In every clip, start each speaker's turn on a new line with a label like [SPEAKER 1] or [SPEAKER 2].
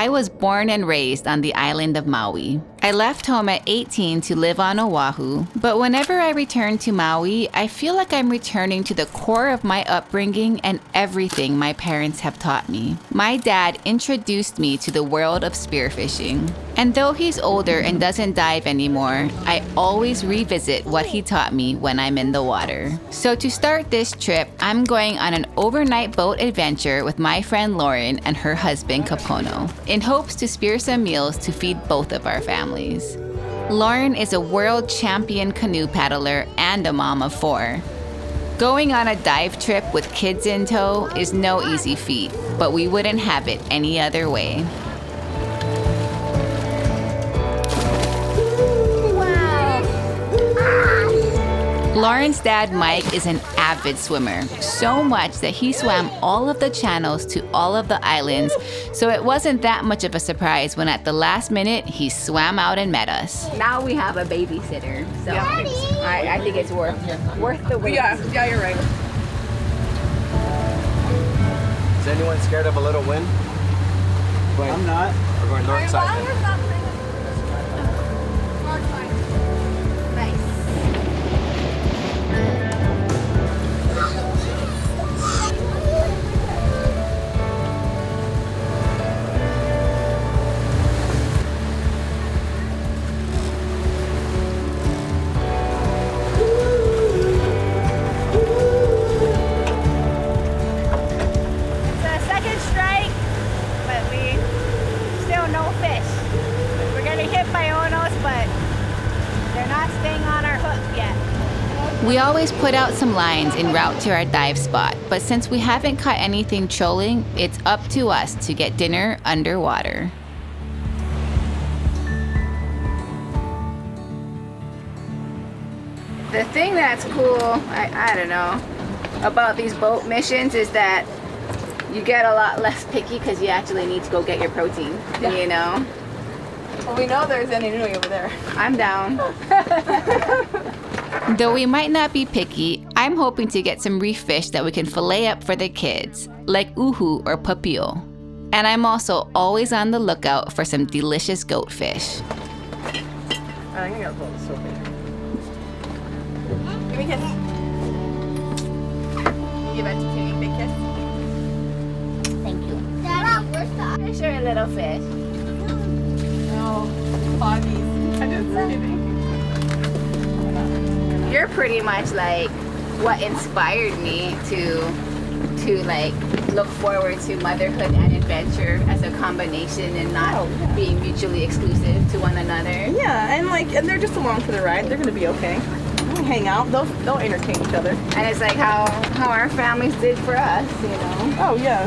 [SPEAKER 1] I was born and raised on the island of Maui. I left home at 18 to live on Oahu, but whenever I return to Maui, I feel like I'm returning to the core of my upbringing and everything my parents have taught me. My dad introduced me to the world of spearfishing. And though he's older and doesn't dive anymore, I always revisit what he taught me when I'm in the water. So to start this trip, I'm going on an overnight boat adventure with my friend Lauren and her husband Kapono, in hopes to spear some meals to feed both of our families. Lauren is a world champion canoe paddler and a mom of 4. Going on a dive trip with kids in tow is no easy feat, but we wouldn't have it any other way. Lauren's dad, Mike, is an avid swimmer, so much that he swam all of the channels to all of the islands, so it wasn't that much of a surprise when at the last minute, he swam out and met us. Now we have a babysitter, so I think it's worth the wait.
[SPEAKER 2] Yeah, you're right.
[SPEAKER 3] Is anyone scared of a little wind?
[SPEAKER 4] I'm not.
[SPEAKER 3] We're going north side then.
[SPEAKER 1] We always put out some lines en route to our dive spot, but since we haven't caught anything trolling, it's up to us to get dinner underwater. The thing that's cool, I don't know, about these boat missions is that you get a lot less picky because you actually need to go get your protein, you know?
[SPEAKER 2] Well, we know there's any nui over there.
[SPEAKER 1] I'm down. Though we might not be picky, I'm hoping to get some reef fish that we can fillet up for the kids, like uhu or papio. And I'm also always on the lookout for some delicious goat fish.
[SPEAKER 2] I think I gotta pull this over. Give me a kiss. Give it to me, big kiss.
[SPEAKER 1] Thank you. Daddy, show you a little fish.
[SPEAKER 2] No, foggies. I'm just kidding.
[SPEAKER 1] You're pretty much like what inspired me to like look forward to motherhood and adventure as a combination and not being mutually exclusive to one another.
[SPEAKER 2] Yeah, and they're just along for the ride. They're gonna be okay. They'll hang out. They'll entertain each other.
[SPEAKER 1] And it's like how our families did for us, you know.
[SPEAKER 2] Oh yeah.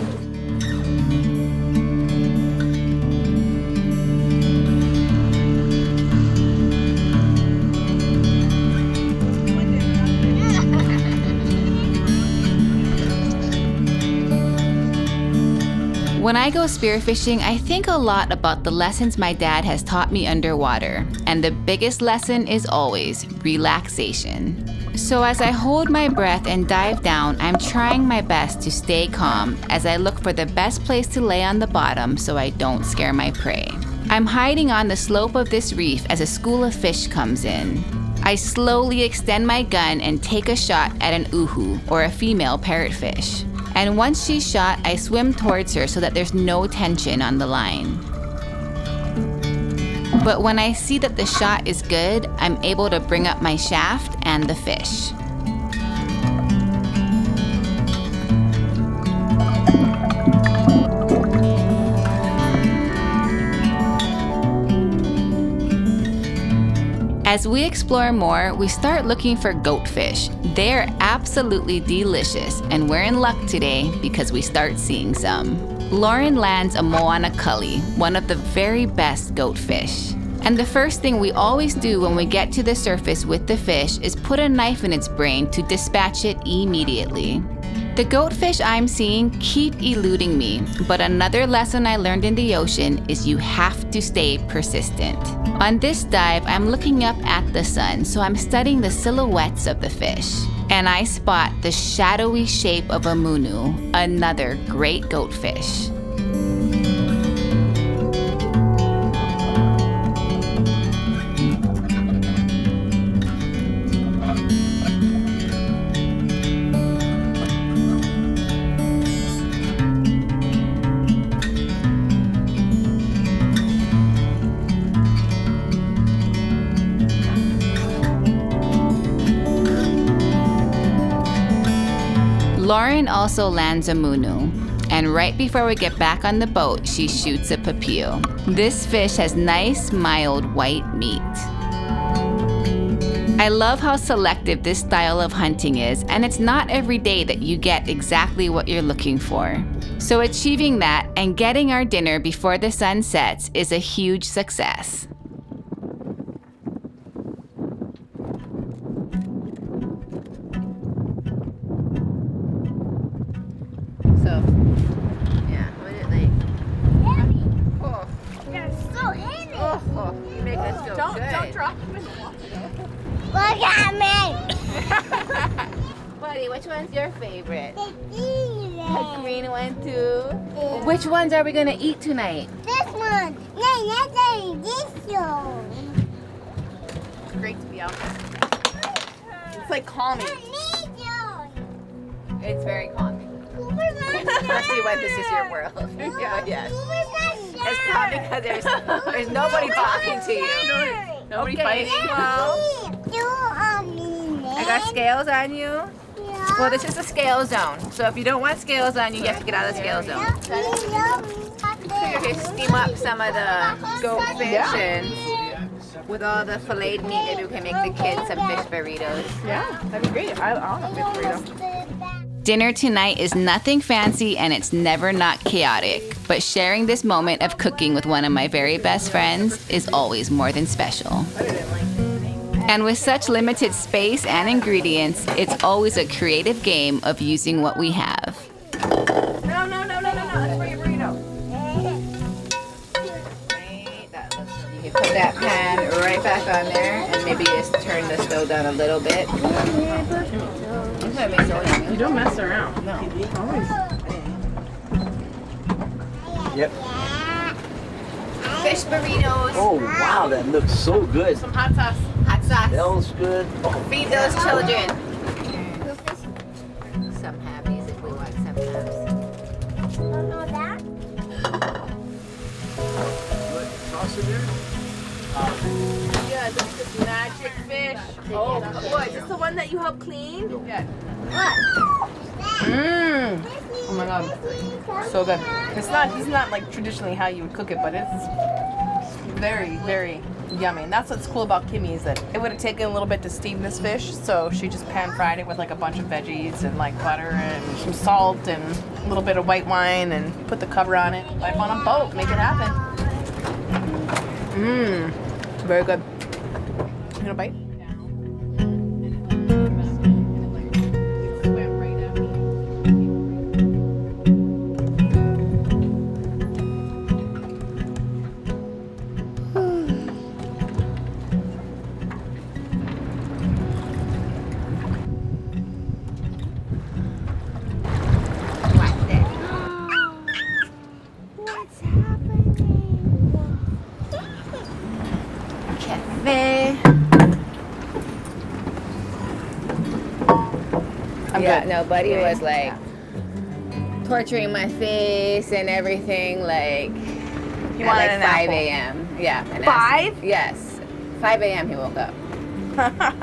[SPEAKER 1] When I go spearfishing, I think a lot about the lessons my dad has taught me underwater, and the biggest lesson is always relaxation. So as I hold my breath and dive down, I'm trying my best to stay calm as I look for the best place to lay on the bottom so I don't scare my prey. I'm hiding on the slope of this reef as a school of fish comes in. I slowly extend my gun and take a shot at an uhu, or a female parrotfish. And once she's shot, I swim towards her so that there's no tension on the line. But when I see that the shot is good, I'm able to bring up my shaft and the fish. As we explore more, we start looking for goatfish. They're absolutely delicious, and we're in luck today because we start seeing some. Lauren lands a moana cully, one of the very best goatfish. And the first thing we always do when we get to the surface with the fish is put a knife in its brain to dispatch it immediately. The goatfish I'm seeing keep eluding me, but another lesson I learned in the ocean is you have to stay persistent. On this dive, I'm looking up at the sun, so I'm studying the silhouettes of the fish. And I spot the shadowy shape of a munu, another great goatfish. Lauren also lands a munu. And right before we get back on the boat, she shoots a papio. This fish has nice, mild white meat. I love how selective this style of hunting is, and it's not every day that you get exactly what you're looking for. So achieving that and getting our dinner before the sun sets is a huge success. So, yeah, what is it like?
[SPEAKER 5] Heavy.
[SPEAKER 1] Oh,
[SPEAKER 5] They're so heavy.
[SPEAKER 1] oh, you make us feel
[SPEAKER 2] Don't
[SPEAKER 1] good.
[SPEAKER 2] drop them in the water.
[SPEAKER 5] Look at me.
[SPEAKER 1] Buddy, which one's your favorite?
[SPEAKER 5] The green
[SPEAKER 1] The green one too. Which ones are we gonna eat tonight?
[SPEAKER 5] This one. No, not this one.
[SPEAKER 2] It's great to be out there. It's like calming.
[SPEAKER 1] It's very calming. Especially when this is your world. Yeah, yes. It's probably because there's nobody talking to you.
[SPEAKER 2] Nobody
[SPEAKER 1] Okay,
[SPEAKER 2] fighting.
[SPEAKER 1] well, I got scales on you. Well, this is a scale zone. So if you don't want scales on you, you have to get out of the scale zone. Okay, steam up some of the goat fish and with all the filleted meat, maybe we can make the kids some fish burritos.
[SPEAKER 2] Yeah, that'd be great. I want a fish burrito.
[SPEAKER 1] Dinner tonight is nothing fancy and it's never not chaotic, but sharing this moment of cooking with one of my very best friends is always more than special. And with such limited space and ingredients, it's always a creative game of using what we have.
[SPEAKER 2] No. That's for your burrito.
[SPEAKER 1] You can put that pan right back on there and maybe just turn the stove down a little bit.
[SPEAKER 2] You don't mess around. No.
[SPEAKER 3] Yep.
[SPEAKER 1] Fish burritos,
[SPEAKER 3] Oh, wow, that looks so good.
[SPEAKER 2] Some hot sauce.
[SPEAKER 1] hot sauce.
[SPEAKER 3] Smells good. Oh,
[SPEAKER 1] Feed those children. Some habbies if we want some habs.
[SPEAKER 3] sauce in there?
[SPEAKER 2] Yeah, this is magic fish. Oh, boy, is this the one that you helped clean? Yeah. Mmm. Oh my god. So good. It's not like traditionally how you would cook it, but it's very, very yummy. And that's what's cool about Kimi is that it would have taken a little bit to steam this fish, so she just pan fried it with like a bunch of veggies and like butter and some salt and a little bit of white wine and put the cover on it. Life on a boat, make it happen. Mmm. Very good. You gonna bite?
[SPEAKER 1] Yeah, no, Buddy was like torturing my face and everything, like
[SPEAKER 2] He
[SPEAKER 1] at
[SPEAKER 2] wanted
[SPEAKER 1] like
[SPEAKER 2] an
[SPEAKER 1] 5
[SPEAKER 2] apple.
[SPEAKER 1] a.m. Yeah. And
[SPEAKER 2] 5?
[SPEAKER 1] Yes. 5 a.m. he woke up.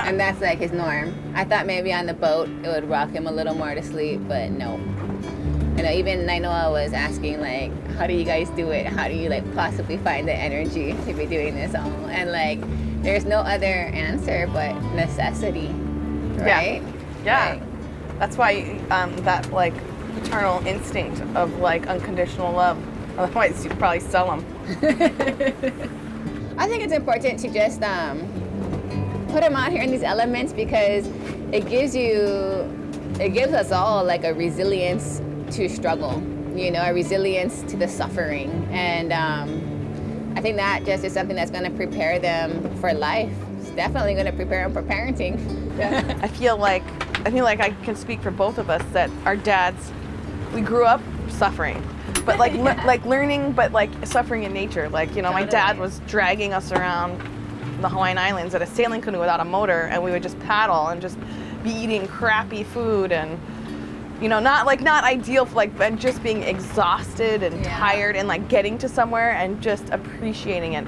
[SPEAKER 1] And that's like his norm. I thought maybe on the boat it would rock him a little more to sleep, but no. You know, even Nainoa was asking like, how do you guys do it? How do you like possibly find the energy to be doing this all? And like, there's no other answer but necessity, right?
[SPEAKER 2] Yeah.
[SPEAKER 1] Like,
[SPEAKER 2] that's why that like paternal instinct of like unconditional love. Otherwise, you'd probably sell them.
[SPEAKER 1] I think it's important to just put them out here in these elements because it gives us all like a resilience to struggle, you know, a resilience to the suffering. And I think that just is something that's going to prepare them for life. It's definitely going to prepare them for parenting.
[SPEAKER 2] I feel like I can speak for both of us that our dads, we grew up suffering, but like like learning, but like suffering in nature. Like, you know, my dad was dragging us around the Hawaiian Islands at a sailing canoe without a motor, and we would just paddle and just be eating crappy food and, you know, not ideal for like, and just being exhausted and tired and like getting to somewhere and just appreciating it.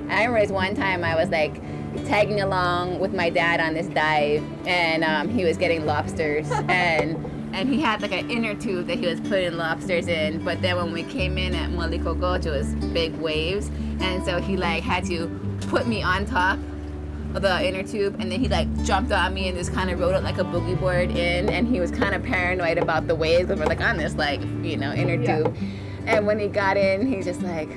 [SPEAKER 1] I remember this one time I was like tagging along with my dad on this dive, and he was getting lobsters, and and he had like an inner tube that he was putting lobsters in. But then when we came in at Moliko Gulch, it was big waves, and so he like had to put me on top of the inner tube, and then he like jumped on me and just kind of rode it like a boogie board in, and he was kind of paranoid about the waves, but we're like on this like, you know, inner tube. And when he got in, he's just like,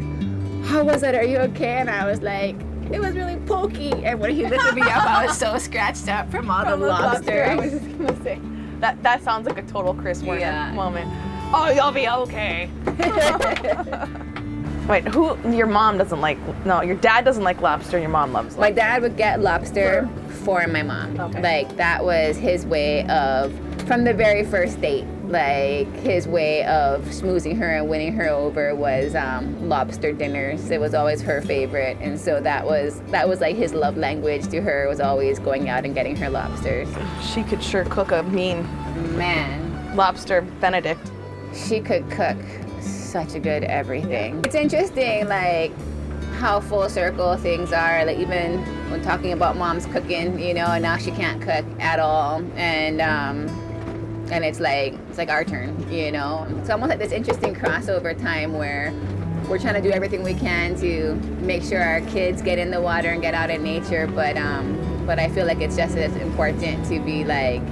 [SPEAKER 1] how was it? Are you okay? And I was like, it was really pokey. And when he lifted me up, I was so scratched up from all the lobster.
[SPEAKER 2] I was just gonna say that sounds like a total Chris Werner moment. Oh, you'll be okay. Wait, your mom doesn't like? No, your dad doesn't like lobster. Your mom loves lobster.
[SPEAKER 1] My dad would get lobster for my mom.
[SPEAKER 2] Okay.
[SPEAKER 1] Like that was his way of, from the very first date, like his way of schmoozing her and winning her over was lobster dinners. It was always her favorite, and so that was like his love language to her, was always going out and getting her lobsters.
[SPEAKER 2] She could sure cook a mean lobster Benedict.
[SPEAKER 1] She could cook such a good everything. It's interesting, like how full circle things are. Like even when talking about mom's cooking, you know, and now she can't cook at all, and it's like our turn, you know. It's almost like this interesting crossover time where we're trying to do everything we can to make sure our kids get in the water and get out in nature, but I feel like it's just as important to be like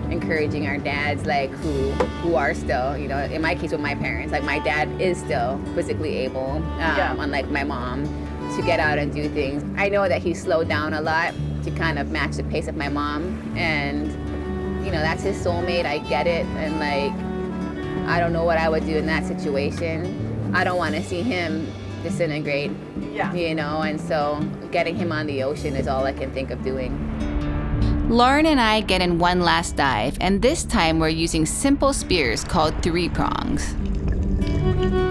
[SPEAKER 1] encouraging our dads, like who are still, you know, in my case with my parents, like my dad is still physically able, unlike my mom, to get out and do things. I know that he slowed down a lot to kind of match the pace of my mom, and you know, that's his soulmate. I get it, and like I don't know what I would do in that situation. I don't want to see him disintegrate, you know, and so getting him on the ocean is all I can think of doing.
[SPEAKER 6] Lauren and I get in one last dive, and this time we're using simple spears called 3-prongs.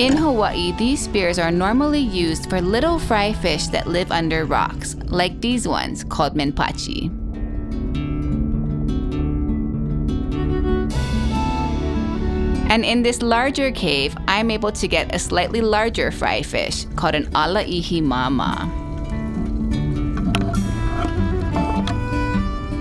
[SPEAKER 6] In Hawaii, these spears are normally used for little fry fish that live under rocks, like these ones called minpachi. And in this larger cave, I'm able to get a slightly larger fry fish called an alaihi mama.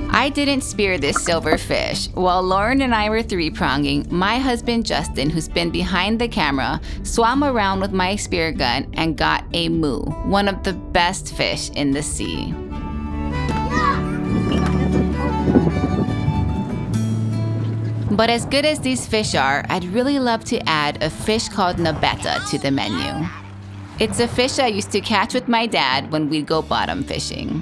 [SPEAKER 6] I didn't spear this silver fish. While Lauren and I were 3-pronging, my husband Justin, who's been behind the camera, swam around with my spear gun and got a moo, one of the best fish in the sea. But as good as these fish are, I'd really love to add a fish called nabetta to the menu. It's a fish I used to catch with my dad when we'd go bottom fishing.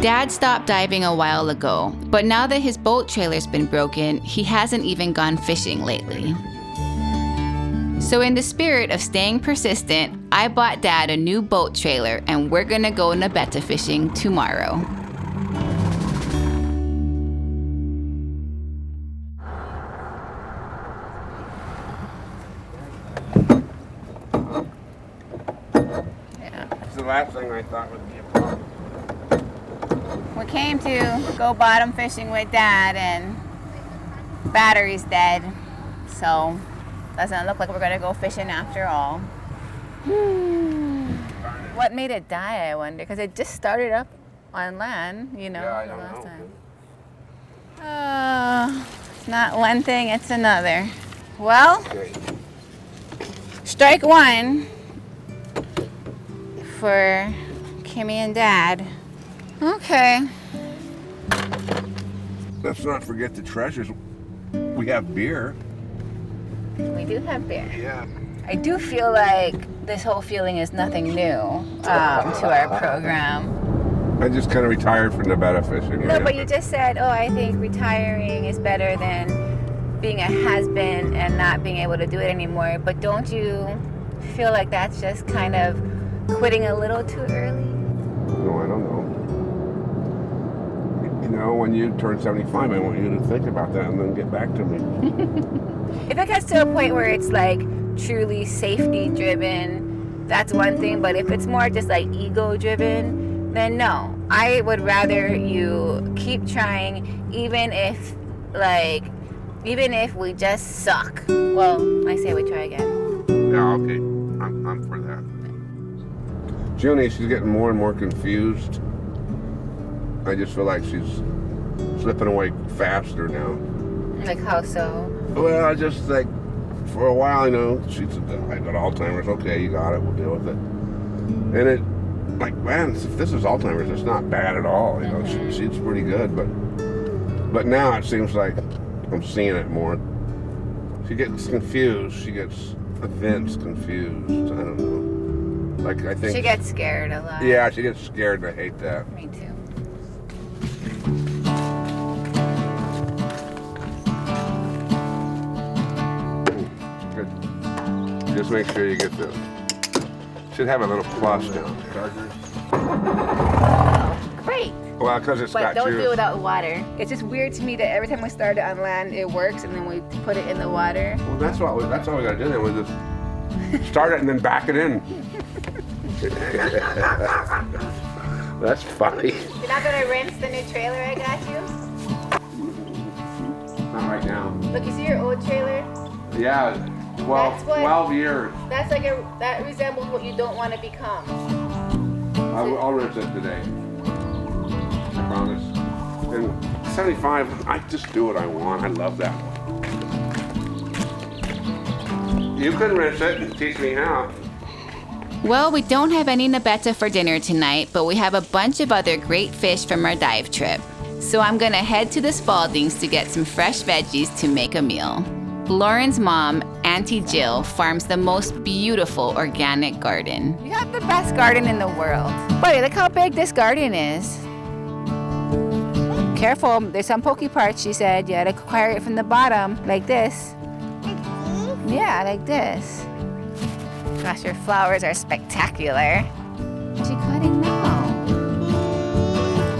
[SPEAKER 6] Dad stopped diving a while ago, but now that his boat trailer's been broken, he hasn't even gone fishing lately. So in the spirit of staying persistent, I bought Dad a new boat trailer, and we're gonna go nabetta fishing tomorrow.
[SPEAKER 7] It's the last thing I thought would be a problem.
[SPEAKER 1] We came to go bottom fishing with Dad, and battery's dead, so doesn't look like we're gonna go fishing after all. What made it die, I wonder? Because it just started up on land, you know,
[SPEAKER 7] I
[SPEAKER 1] the
[SPEAKER 7] don't
[SPEAKER 1] last
[SPEAKER 7] know.
[SPEAKER 1] time. It's not one thing, it's another. Well, strike one for Kimmy and Dad. Okay.
[SPEAKER 7] Let's not forget the treasures. We have beer.
[SPEAKER 1] We do have beer.
[SPEAKER 7] Yeah.
[SPEAKER 1] I do feel like this whole feeling is nothing new to our program.
[SPEAKER 7] I just kind of retired from Nevada fishing.
[SPEAKER 1] No, but you just said, oh, I think retiring is better than being a has-been and not being able to do it anymore. But don't you feel like that's just kind of quitting a little too early?
[SPEAKER 7] No, I don't know. You know, when you turn 75, I want you to think about that and then get back to me.
[SPEAKER 1] If it gets to a point where it's like truly safety driven, that's one thing. But if it's more just like ego driven, then no. I would rather you keep trying, even if we just suck. Well, I say we try again.
[SPEAKER 7] Yeah, okay. I'm for that. Junie, she's getting more and more confused. I just feel like she's slipping away faster now.
[SPEAKER 1] Like how so?
[SPEAKER 7] Well, I just like, for a while, you know, she said, I got Alzheimer's. Okay, you got it. We'll deal with it. And it, like, man, if this is Alzheimer's, it's not bad at all. You know, she's pretty good. But now it seems like I'm seeing it more. She gets confused. She gets events confused. I don't know. Like, I think
[SPEAKER 1] She gets scared a lot.
[SPEAKER 7] yeah, she gets scared. I hate that.
[SPEAKER 1] Me too.
[SPEAKER 7] Good. Just make sure you get the. Should have a little plus down there.
[SPEAKER 1] Great.
[SPEAKER 7] Well, because it's
[SPEAKER 1] But
[SPEAKER 7] got
[SPEAKER 1] don't
[SPEAKER 7] you.
[SPEAKER 1] do it without water. It's just weird to me that every time we start it on land, it works, and then we put it in the water.
[SPEAKER 7] Well, that's all we gotta do. Then we just start it and then back it in. That's funny.
[SPEAKER 1] You're not gonna rinse the new trailer I got you?
[SPEAKER 7] Not right now.
[SPEAKER 1] Look, you see your old trailer?
[SPEAKER 7] Yeah,
[SPEAKER 1] That's
[SPEAKER 7] 12,
[SPEAKER 1] what-
[SPEAKER 7] 12 years.
[SPEAKER 1] That's like that resembles what you don't want to become.
[SPEAKER 7] I'll rinse it today. I promise. And 75, I just do what I want. I love that. You can rinse it and teach me how.
[SPEAKER 6] Well, we don't have any nabetta for dinner tonight, but we have a bunch of other great fish from our dive trip. So I'm gonna head to the Spaldings to get some fresh veggies to make a meal. Lauren's mom, Auntie Jill, farms the most beautiful organic garden.
[SPEAKER 1] You have the best garden in the world. Buddy, look how big this garden is. Careful, there's some pokey parts, she said. You gotta acquire it from the bottom, like this. Yeah, like this. Gosh, your flowers are spectacular. What's she cutting now?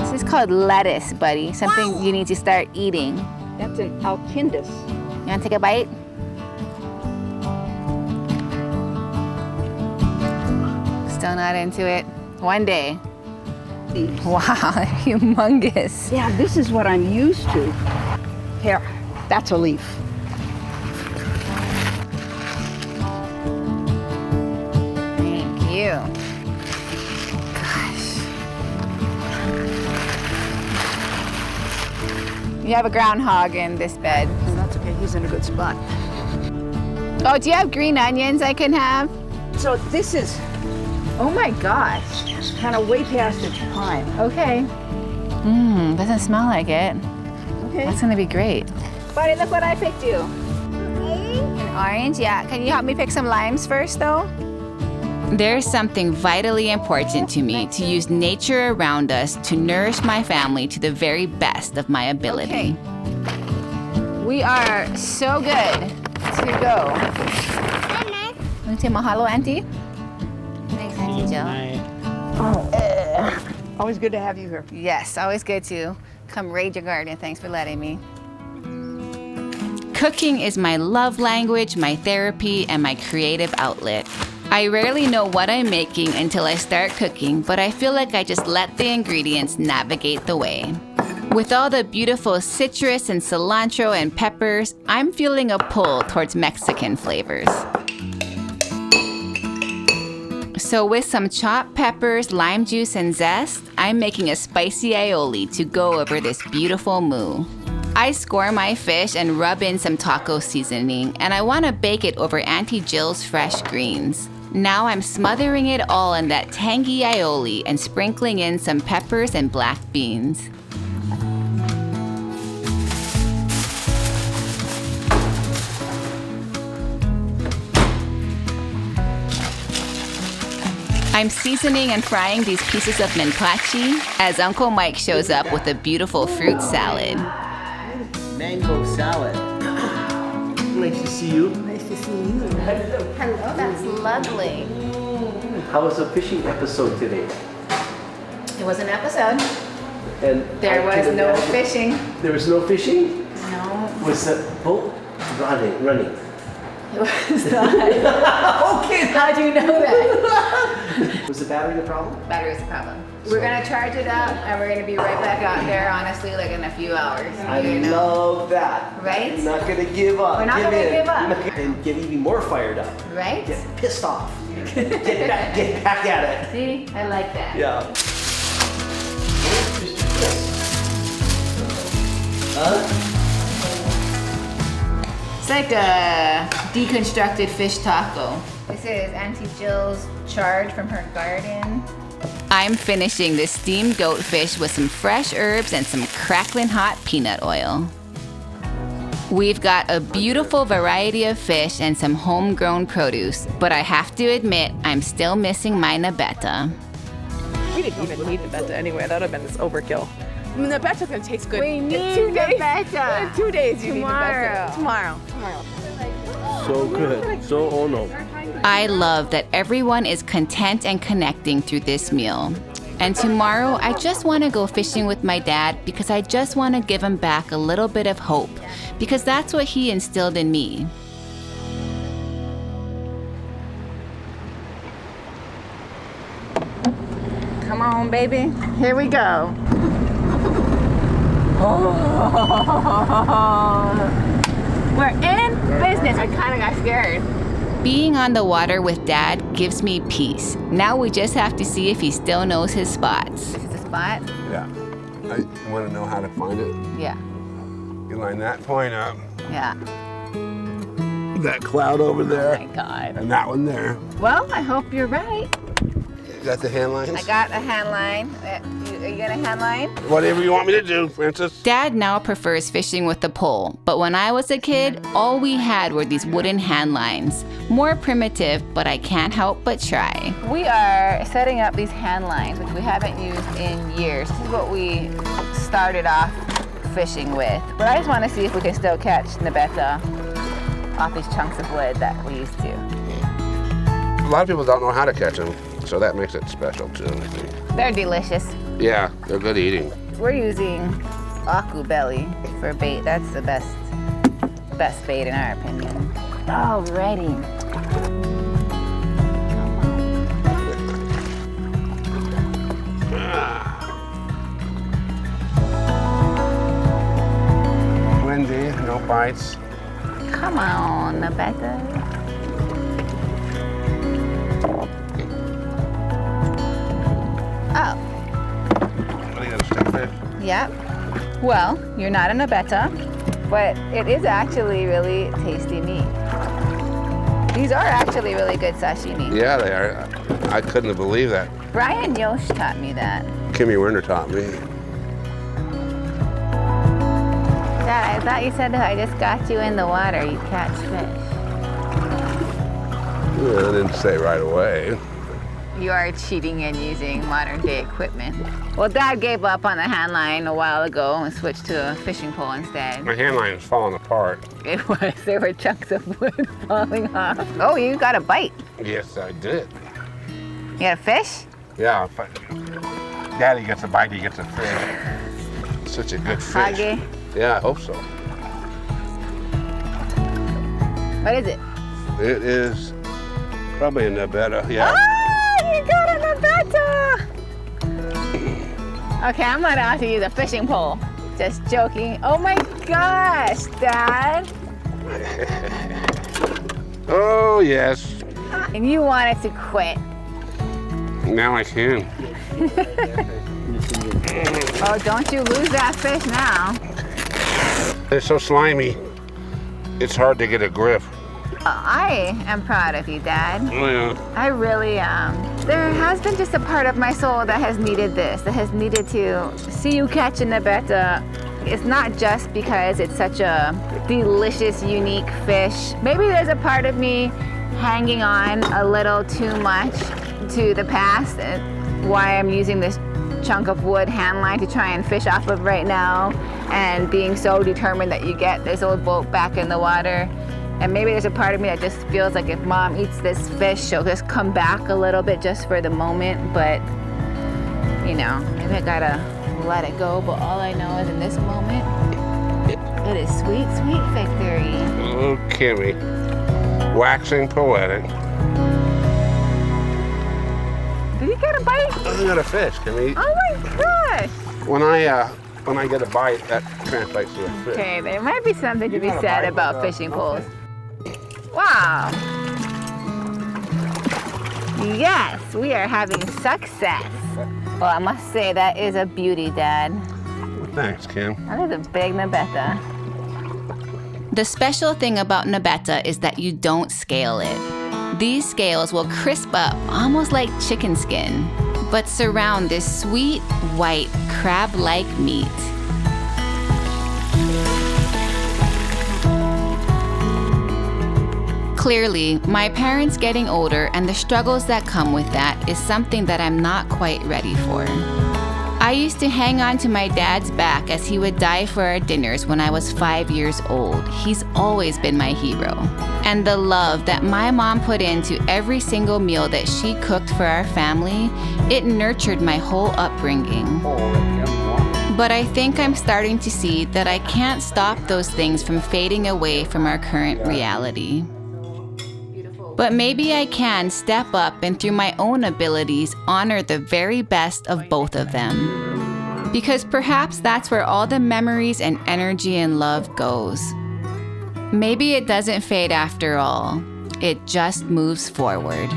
[SPEAKER 1] This is called lettuce, buddy. Something you need to start eating.
[SPEAKER 8] That's an alkindus.
[SPEAKER 1] You wanna take a bite? Still not into it. One day. Wow, humongous.
[SPEAKER 8] Yeah, this is what I'm used to. Here, that's a leaf.
[SPEAKER 1] Thank you. Gosh. You have a groundhog in this bed.
[SPEAKER 8] Oh, that's okay, he's in a good spot.
[SPEAKER 1] Oh, do you have green onions I can have?
[SPEAKER 8] So this is
[SPEAKER 1] Oh my gosh.
[SPEAKER 8] kind of way past its prime.
[SPEAKER 1] Okay. Doesn't smell like it.
[SPEAKER 8] Okay.
[SPEAKER 1] That's gonna be great. Buddy, look what I picked you. An orange, yeah. Can you help me pick some limes first though?
[SPEAKER 6] There's something vitally important to me to use nature around us to nourish my family to the very best of my ability.
[SPEAKER 1] We are so good to go. Want to say mahalo, Auntie? Thanks, Auntie Jill.
[SPEAKER 8] Always good to have you here.
[SPEAKER 1] Yes, always good to come raid your garden. Thanks for letting me.
[SPEAKER 6] Cooking is my love language, my therapy, and my creative outlet. I rarely know what I'm making until I start cooking, but I feel like I just let the ingredients navigate the way. With all the beautiful citrus and cilantro and peppers, I'm feeling a pull towards Mexican flavors. So with some chopped peppers, lime juice, and zest, I'm making a spicy aioli to go over this beautiful mou. I score my fish and rub in some taco seasoning, and I want to bake it over Auntie Jill's fresh greens. Now I'm smothering it all in that tangy aioli and sprinkling in some peppers and black beans. I'm seasoning and frying these pieces of menpachi as Uncle Mike shows up with a beautiful fruit salad.
[SPEAKER 3] Mango salad. Nice to see you.
[SPEAKER 8] Nice to see you.
[SPEAKER 1] Hello, that's lovely.
[SPEAKER 3] How was the fishing episode today?
[SPEAKER 1] It was an episode.
[SPEAKER 3] And
[SPEAKER 1] There
[SPEAKER 3] I
[SPEAKER 1] was
[SPEAKER 3] can
[SPEAKER 1] no
[SPEAKER 3] imagine-
[SPEAKER 1] fishing.
[SPEAKER 3] There was no fishing?
[SPEAKER 1] No,
[SPEAKER 3] Was the boat running?
[SPEAKER 1] it was not.
[SPEAKER 3] Okay.
[SPEAKER 1] How do you know that?
[SPEAKER 3] Was the battery the problem?
[SPEAKER 1] Battery's the problem. We're gonna charge it up and we're gonna be right back out there, honestly, like in a few hours.
[SPEAKER 3] I
[SPEAKER 1] you know?
[SPEAKER 3] love that.
[SPEAKER 1] Right?
[SPEAKER 3] I'm not gonna give up.
[SPEAKER 1] We're not gonna
[SPEAKER 3] in.
[SPEAKER 1] give up.
[SPEAKER 3] And get even more fired up.
[SPEAKER 1] Right?
[SPEAKER 3] Get pissed off. get back at it.
[SPEAKER 1] See? I like that.
[SPEAKER 3] Yeah. Huh?
[SPEAKER 1] like a deconstructed fish taco. This is Auntie Jill's charge from her garden. I'm finishing this steamed goatfish with some fresh herbs and some crackling hot peanut oil. We've got a beautiful variety of fish and some homegrown produce, but I have to admit, I'm still missing my nabetta.
[SPEAKER 2] We didn't even need Nabetta anyway. That would have been this overkill. I mean, Nabetta's gonna taste good.
[SPEAKER 1] We need
[SPEAKER 2] in 2 days.
[SPEAKER 1] Nabetta.
[SPEAKER 2] In 2 days, you
[SPEAKER 1] Tomorrow.
[SPEAKER 2] need Nabetta. Tomorrow.
[SPEAKER 4] So good. So ono.
[SPEAKER 1] I love that everyone is content and connecting through this meal. And tomorrow, I just want to go fishing with my dad because I just want to give him back a little bit of hope, because that's what he instilled in me.
[SPEAKER 6] Come on, baby. Here we go. We're in business. I kind of got scared.
[SPEAKER 1] Being on the water with dad gives me peace. Now we just have to see if he still knows his spots.
[SPEAKER 6] This is the spot?
[SPEAKER 7] Yeah. I want to know how to find it.
[SPEAKER 6] Yeah.
[SPEAKER 7] You line that point up.
[SPEAKER 6] Yeah.
[SPEAKER 7] That cloud over
[SPEAKER 6] Oh
[SPEAKER 7] there.
[SPEAKER 6] my God.
[SPEAKER 7] And that one there.
[SPEAKER 6] Well, I hope you're right.
[SPEAKER 7] You got the hand lines?
[SPEAKER 6] I got a hand line. Are you gonna hand line?
[SPEAKER 7] Whatever you want me to do, Francis.
[SPEAKER 1] Dad now prefers fishing with the pole, but when I was a kid, all we had were these wooden hand lines. More primitive, but I can't help but try.
[SPEAKER 6] We are setting up these hand lines, which we haven't used in years. This is what we started off fishing with. But I just want to see if we can still catch Nabetta off these chunks of wood that we used to.
[SPEAKER 7] A lot of people don't know how to catch them, so that makes it special too, I think.
[SPEAKER 6] They're delicious.
[SPEAKER 7] Yeah, they're good eating.
[SPEAKER 6] We're using aku belly for bait. That's the best bait in our opinion. Alrighty.
[SPEAKER 7] Windy, no bites.
[SPEAKER 6] Come on, Nabetta. Oh,
[SPEAKER 7] What do you got, a stick fish?
[SPEAKER 6] yep. Well, you're not a Nabetta, but it is actually really tasty meat. These are actually really good sashimi.
[SPEAKER 7] Yeah, they are. I couldn't have believed that.
[SPEAKER 6] Brian Yosh taught me that.
[SPEAKER 7] Kimi Werner taught me.
[SPEAKER 6] Dad, I thought you said that I just got you in the water, you'd catch fish.
[SPEAKER 7] Yeah, I didn't say right away.
[SPEAKER 6] You are cheating and using modern day equipment. Well, Dad gave up on the hand line a while ago and switched to a fishing pole instead.
[SPEAKER 7] My hand line is falling apart.
[SPEAKER 6] It was. There were chunks of wood falling off. Oh, you got a bite.
[SPEAKER 7] Yes, I did.
[SPEAKER 6] You got a fish?
[SPEAKER 7] Yeah, if Daddy gets a bite, he gets a fish. Such a good fish.
[SPEAKER 6] Hage.
[SPEAKER 7] Yeah, I hope so.
[SPEAKER 6] What is it?
[SPEAKER 7] It is probably a Nabetta, yeah.
[SPEAKER 6] Ah, you got a Nabetta! Okay, I'm gonna have to use a fishing pole. Just joking. Oh my gosh, Dad.
[SPEAKER 7] Oh, yes.
[SPEAKER 6] And you wanted to quit.
[SPEAKER 7] Now I can.
[SPEAKER 6] Oh, don't you lose that fish now.
[SPEAKER 7] They're so slimy, it's hard to get a grip.
[SPEAKER 6] I am proud of you, Dad.
[SPEAKER 7] Oh, yeah.
[SPEAKER 6] I really am. There has been just a part of my soul that has needed this, that has needed to see you catch a Nabetta. It's not just because it's such a delicious, unique fish. Maybe there's a part of me hanging on a little too much to the past, and why I'm using this chunk of wood hand line to try and fish off of right now, and being so determined that you get this old boat back in the water. And maybe there's a part of me that just feels like if Mom eats this fish, she'll just come back a little bit just for the moment. But, you know, maybe I gotta let it go. But all I know is in this moment, it is sweet, sweet victory.
[SPEAKER 7] Oh, Kimmy. Waxing poetic.
[SPEAKER 6] Did you get a bite?
[SPEAKER 7] I got a fish, Kimmy.
[SPEAKER 6] Oh my gosh!
[SPEAKER 7] When I get a bite, that translates to a fish.
[SPEAKER 6] Okay, there might be something to be
[SPEAKER 7] got a
[SPEAKER 6] said
[SPEAKER 7] bite
[SPEAKER 6] about
[SPEAKER 7] with,
[SPEAKER 6] fishing poles. Wow. Yes, we are having success. Well, I must say that is a beauty, Dad.
[SPEAKER 7] Thanks, Kim.
[SPEAKER 6] That is a big Nabetta. The special thing about nabetta is that you don't scale it. These scales will crisp up almost like chicken skin, but surround this sweet, white, crab-like meat. Clearly, my parents getting older and the struggles that come with that is something that I'm not quite ready for. I used to hang on to my dad's back as he would dive for our dinners when I was 5 years old. He's always been my hero. And the love that my mom put into every single meal that she cooked for our family, it nurtured my whole upbringing. But I think I'm starting to see that I can't stop those things from fading away from our current reality. But maybe I can step up and through my own abilities honor the very best of both of them. Because perhaps that's where all the memories and energy and love goes. Maybe it doesn't fade after all. It just moves forward.